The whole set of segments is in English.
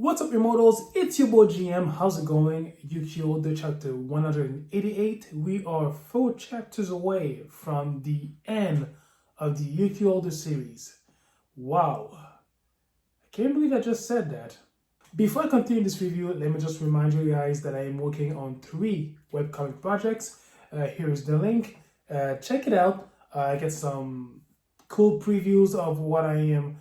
What's up, Immortals? It's your boy GM. How's it going? Yu-Gi-Oh! The chapter 188. We are 4 chapters away from the end of the Yu-Gi-Oh! The series. Wow. I can't believe I just said that. Before I continue this review, let me just remind you guys that I am working on 3 webcomic projects. Here's the link. Check it out. I get some cool previews of what I am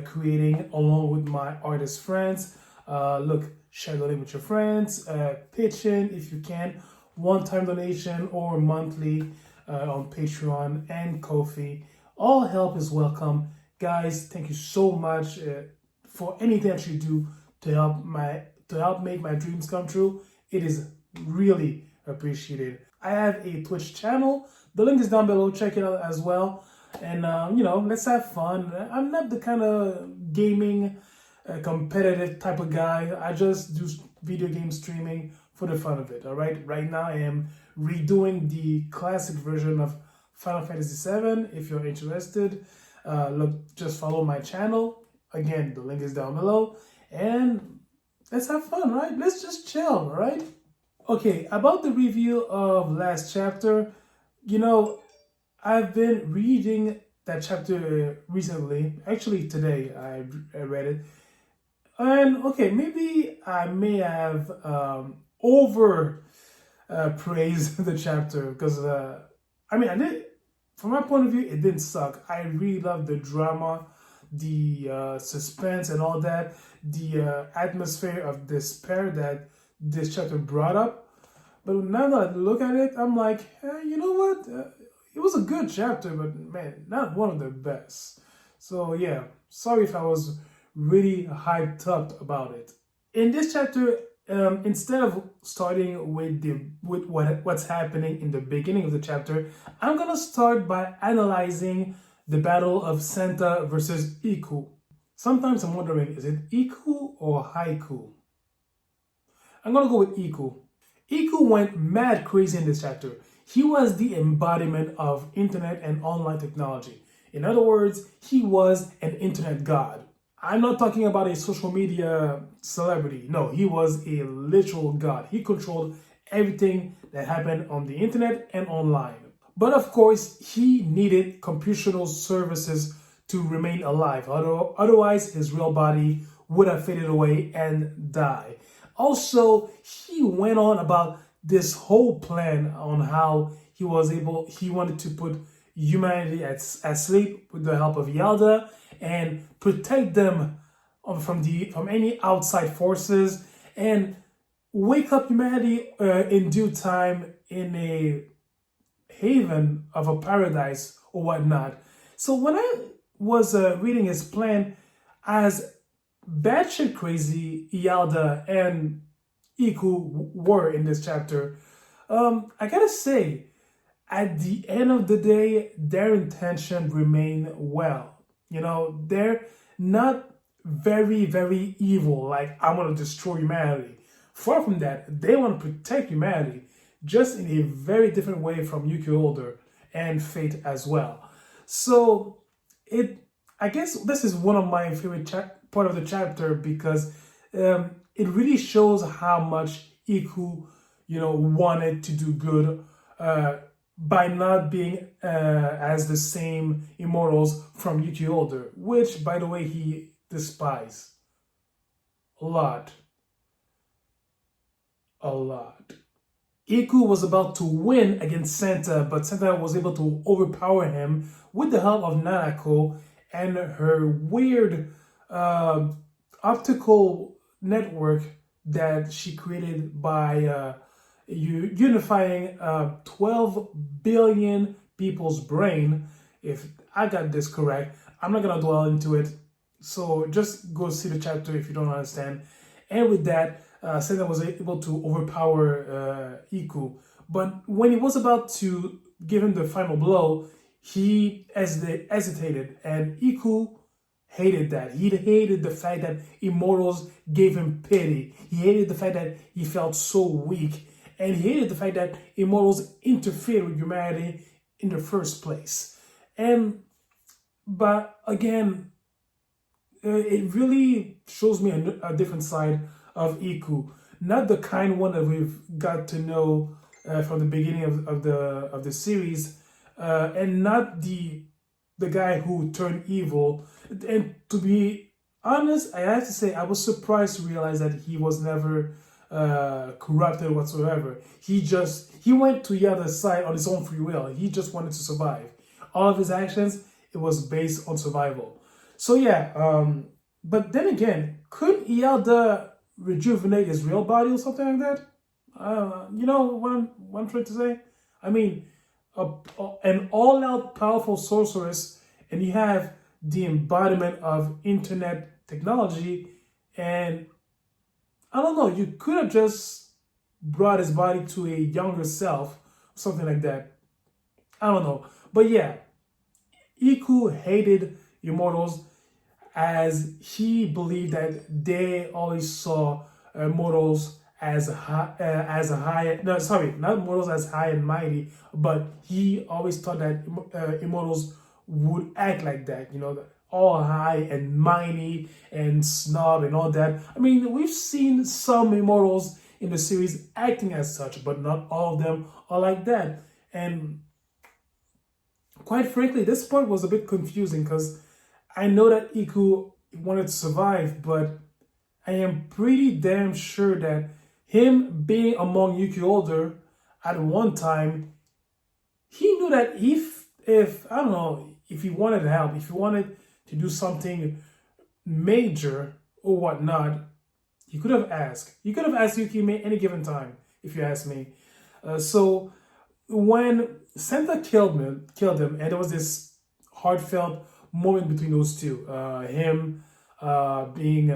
creating along with my artist friends. Look, share the link with your friends, pitch in if you can, one-time donation or monthly on Patreon and Ko-fi. All help is welcome. Guys, thank you so much for anything that you do to help make my dreams come true. It is really appreciated. I have a Twitch channel. The link is down below. Check it out as well. And, let's have fun. I'm not the kind of gaming, competitive type of guy. I just do video game streaming for the fun of it, all right? Right now, I am redoing the classic version of Final Fantasy VII. If you're interested, look, just follow my channel. Again, the link is down below. And let's have fun, right? Let's just chill, all right? Okay, about the review of last chapter, I've been reading that chapter recently. Actually, today I read it. And okay, maybe I may have over praised the chapter because, I did, from my point of view, it didn't suck. I really loved the drama, the suspense and all that, the atmosphere of despair that this chapter brought up. But now that I look at it, I'm like, you know what? It was a good chapter, but man, not one of the best. So yeah, sorry if I was really hyped up about it. In this chapter, instead of starting with what's happening in the beginning of the chapter, I'm gonna start by analyzing the battle of Santa versus Iku. Sometimes I'm wondering, is it Iku or Haiku? I'm gonna go with Iku. Iku went mad crazy in this chapter. He was the embodiment of internet and online technology. In other words, he was an internet god. I'm not talking about a social media celebrity. No, he was a literal god. He controlled everything that happened on the internet and online. But of course, he needed computational services to remain alive. Otherwise, his real body would have faded away and died. Also, he went on about this whole plan on how he wanted to put humanity at sleep with the help of Yalda and protect them from any outside forces and wake up humanity in due time in a haven of a paradise or whatnot. So when I was reading his plan, as batshit crazy Yalda and Iku were in this chapter, I gotta say, at the end of the day, their intention remained well. They're not very, very evil, like, I want to destroy humanity. Far from that, they want to protect humanity, just in a very different way from Yu-Gi-Oh! And Fate as well. So, I guess this is one of my favorite part of the chapter because it really shows how much Iku, wanted to do good by not being as the same immortals from Yu-Gi-Oh! Which, by the way, he despised. A lot. Iku was about to win against Santa, but Santa was able to overpower him with the help of Nanako and her weird optical network that she created by unifying 12 billion people's brain. If I got this correct, I'm not gonna dwell into it, so just go see the chapter if you don't understand. And with that, Santa was able to overpower Iku, but when he was about to give him the final blow, he hesitated, and Iku hated that. He hated the fact that immortals gave him pity. He hated the fact that he felt so weak. And he hated the fact that immortals interfered with humanity in the first place. But again, it really shows me a different side of Iku, not the kind one that we've got to know from the beginning of the series, and not the guy who turned evil. And to be honest, I have to say I was surprised to realize that he was never corrupted whatsoever. He went to the other side on his own free will. He just wanted to survive. All of his actions, it was based on survival. So yeah, but then again, could Ielda rejuvenate his real body or something like that? You know what I'm trying to say? I mean, an all-out powerful sorceress, and you have the embodiment of internet technology, and I don't know, you could have just brought his body to a younger self, something like that. I don't know. But yeah, Iku hated immortals as he believed that they always saw mortals as high. No, sorry, not mortals as high and mighty, but he always thought that immortals would act like that. You know, all high and mighty and snob and all that. I mean, we've seen some immortals in the series acting as such, but not all of them are like that. And quite frankly, this part was a bit confusing because I know that Iku wanted to survive, but I am pretty damn sure that him being among Yuki older at one time, he knew that if I don't know, if he wanted help, if he wanted to do something major or whatnot, he could have asked. He could have asked Yuki any given time, if you ask me. So when Santa killed him, and there was this heartfelt moment between those two, him being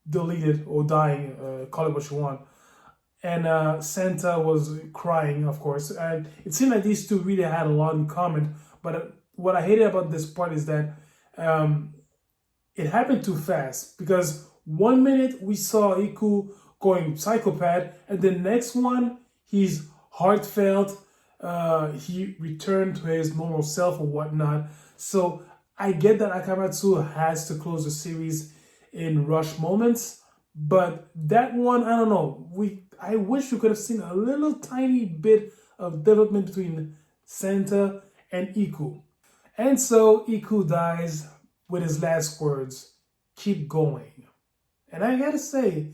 deleted or dying, call it what you want, and Santa was crying, of course, and it seemed like these two really had a lot in common. But what I hated about this part is that it happened too fast, because 1 minute we saw Iku going psychopath, and the next one he's heartfelt. He returned to his normal self or whatnot. So I get that Akamatsu has to close the series in rush moments, but that one, I don't know. I wish we could have seen a little tiny bit of development between Santa and Iku. And so Iku dies with his last words, "Keep going." And I gotta say,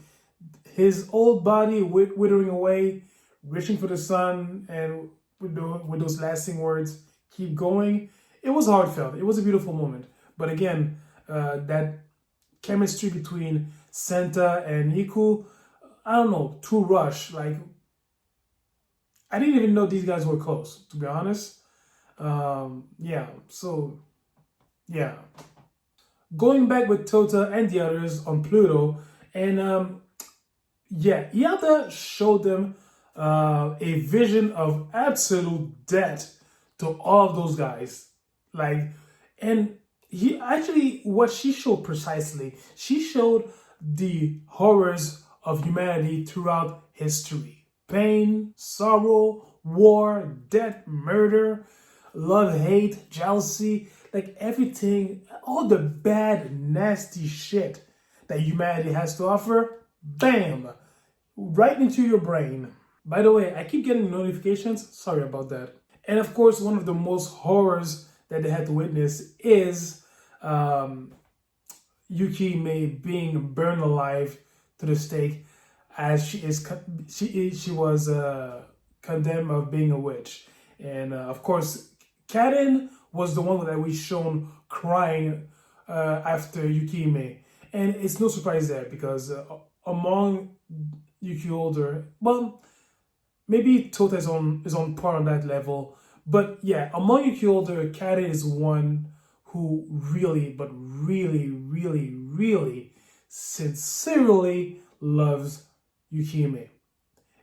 his old body withering away, reaching for the sun, and with those lasting words, "Keep going," it was heartfelt. It was a beautiful moment. But again, that chemistry between Santa and Iku, I don't know, too rushed. Like, I didn't even know these guys were close, to be honest. Yeah, so, yeah. Going back with Tota and the others on Pluto, and Iada showed them a vision of absolute death to all of those guys. Like, and he actually, what she showed precisely, she showed the horrors of humanity throughout history: pain, sorrow, war, death, murder, love, hate, jealousy, like everything, all the bad, nasty shit that humanity has to offer, bam, right into your brain. By the way, I keep getting notifications. Sorry about that. And of course, one of the most horrors that they had to witness is Yukime being burned alive to the stake, as she was condemned of being a witch. And of course, Kaden was the one that we shown crying after Yukime. And it's no surprise there, because among Yuki older, well, maybe Tota is on par on that level. But yeah, among Yuki older, Kaden is one who really, but really, really, really sincerely loves Yukime.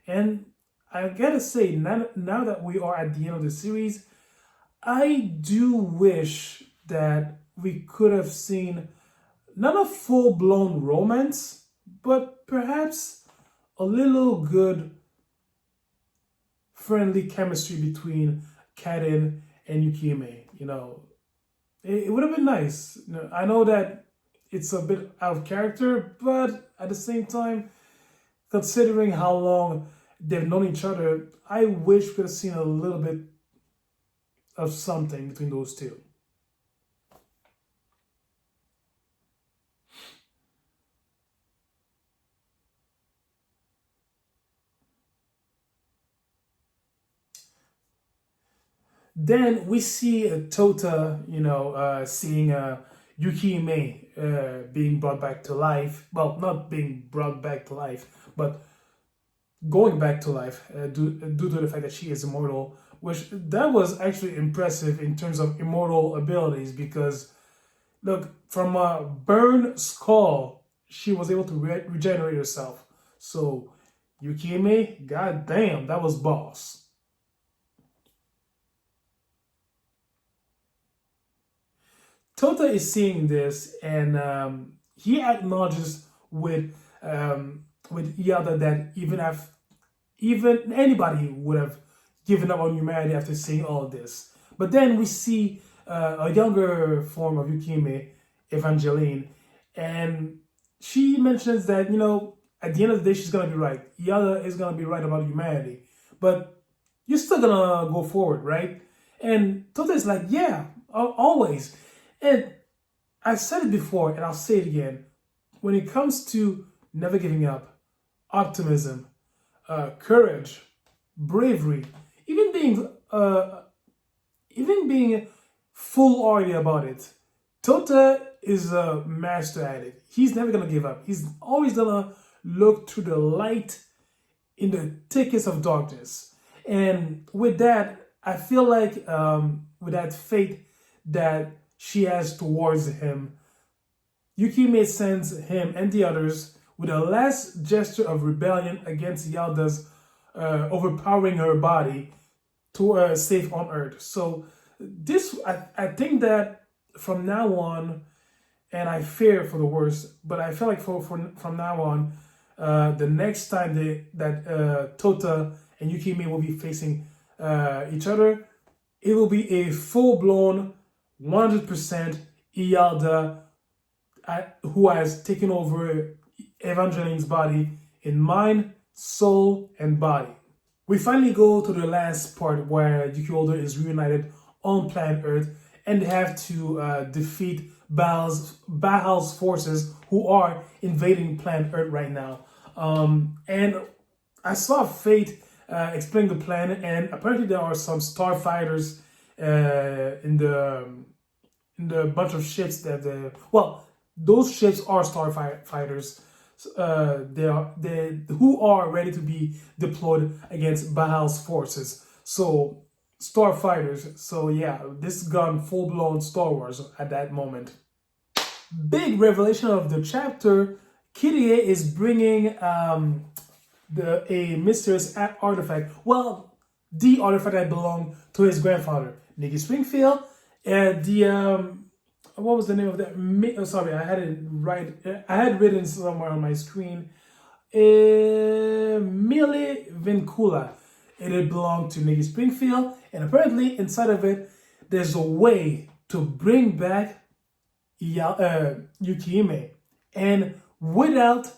And I gotta say, now that we are at the end of the series, I do wish that we could have seen not a full-blown romance, but perhaps a little good friendly chemistry between Kaden and Yukime. You know, it would have been nice. You know, I know that it's a bit out of character, but at the same time, considering how long they've known each other, I wish we could have seen a little bit of something between those two. Then we see Tota, seeing Yukihime being brought back to life. Well, not being brought back to life, but going back to life due to the fact that she is immortal, which that was actually impressive in terms of immortal abilities because, look, from a burned skull, she was able to regenerate herself. So, Yukihime, goddamn, that was boss. Tota is seeing this, and he acknowledges with Yada that even anybody would have given up on humanity after seeing all of this. But then we see a younger form of Yukime, Evangeline, and she mentions that at the end of the day she's gonna be right. Yada is gonna be right about humanity, but you're still gonna go forward, right? And Tota is like, yeah, always. And I've said it before, and I'll say it again. When it comes to never giving up, optimism, courage, bravery, even being foolhardy about it, Tota is a master at it. He's never gonna give up. He's always gonna look to the light in the thickest of darkness. And with that, I feel like with that faith that she has towards him, Yukime sends him and the others with a last gesture of rebellion against Yalda's overpowering her body to a safe on Earth. So this, I think that from now on, and I fear for the worst, but I feel like from now on, the next time that Tota and Yukime will be facing each other, it will be a full-blown 100% Ialda who has taken over Evangeline's body in mind, soul, and body. We finally go to the last part where Yuki Older is reunited on planet Earth and they have to defeat Baal's forces who are invading planet Earth right now. And I saw Fate explain the plan, and apparently there are some starfighters in the bunch of ships that those ships are starfighters. They who are ready to be deployed against Baal's forces. So starfighters. So yeah, this gone full blown Star Wars at that moment. Big revelation of the chapter. Kirie is bringing a mysterious artifact. Well, the artifact that belonged to his grandfather, Nicky Springfield. What was the name of that? Sorry, I had it right. I had written somewhere on my screen. Mille Vincula. It belonged to Nicky Springfield, and apparently inside of it, there's a way to bring back Yukihime, and without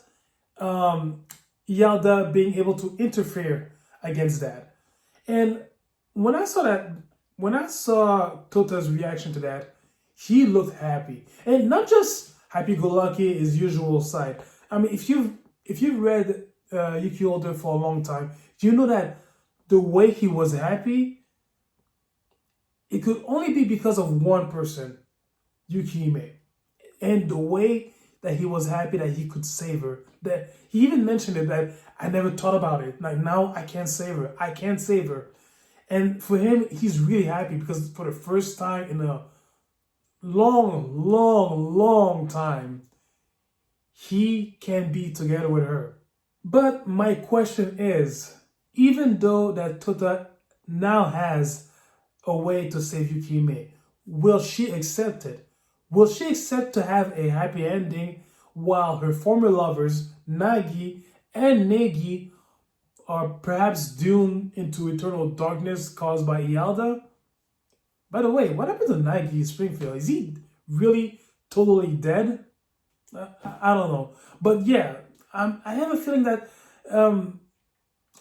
Yalda being able to interfere against that. And when I saw Tota's reaction to that, he looked happy, and not just happy-go-lucky, his usual side. I mean, if you've read Yuki Older for a long time, you know that the way he was happy, it could only be because of one person, Yukihime, and the way that he was happy that he could save her. That he even mentioned it, that I never thought about it. Like, now I can't save her. I can't save her. And for him, he's really happy because for the first time in a long time, he can be together with her. But my question is, even though that Tota now has a way to save Yukihime, will she accept it? Will she accept to have a happy ending while her former lovers, Nagi and Negi, are perhaps doomed into eternal darkness caused by Ialda? By the way, what happened to Nagi Springfield? Is he really totally dead? I don't know, but yeah, I have a feeling that um,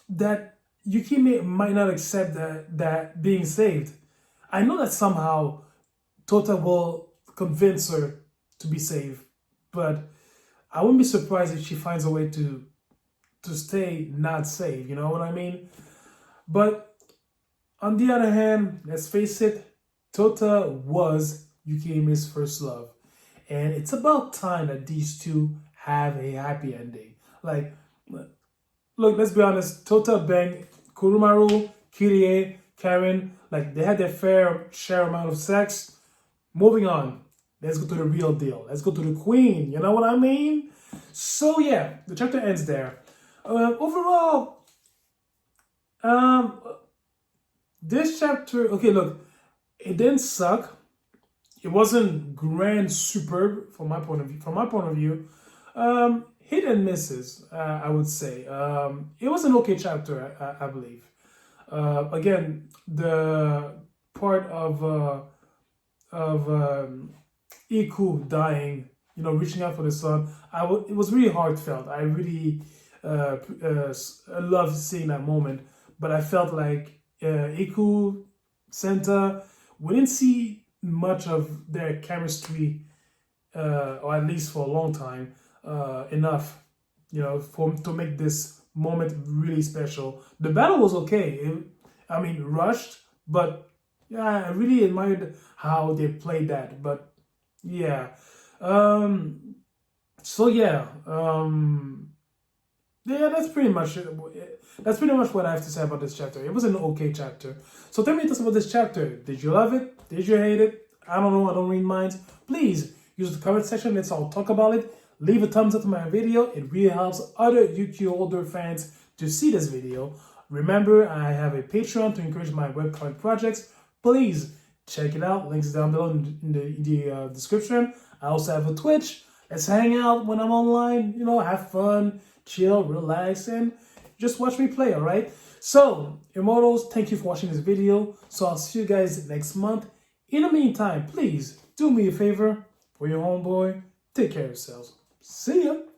that Yukime might not accept that being saved. I know that somehow Tota will convince her to be saved, but I wouldn't be surprised if she finds a way to stay not saved. You know what I mean? But on the other hand, let's face it, Tota was Yukime's first love. And it's about time that these two have a happy ending. Like, look, let's be honest, Tota banged Kurumaru, Kirie, Karen, like they had their fair share amount of sex. Moving on. Let's go to the real deal. Let's go to the queen. You know what I mean? So yeah, the chapter ends there. Overall, um, this chapter, okay, look, it didn't suck. It wasn't grand, superb from my point of view. From my point of view, hit and misses, I would say. It was an okay chapter, I believe. Again, the part of Iku dying, you know, reaching out for the son, it was really heartfelt. I really loved seeing that moment, but I felt like Iku, Senta, we didn't see much of their chemistry, or at least for a long time, enough, you know, to make this moment really special. The battle was okay. I mean, rushed, but yeah, I really admired how they played that. But yeah, so yeah, yeah, that's pretty much it. That's pretty much what I have to say about this chapter. It was an okay chapter. So tell me thoughts about this chapter. Did you love it? Did you hate it? I don't know. I don't read minds. Please use the comment section. Let's all talk about it. Leave a thumbs up to my video. It really helps other Yu-Gi-Oh! Older fans to see this video. Remember, I have a Patreon to encourage my webcomic projects. Please check it out. Links down below in the description. I also have a Twitch. Let's hang out when I'm online. You know, have fun, chill, relax, and just watch me play, all right? So, Immortals, thank you for watching this video. So I'll see you guys next month. In the meantime, please do me a favor for your homeboy. Take care of yourselves. See ya.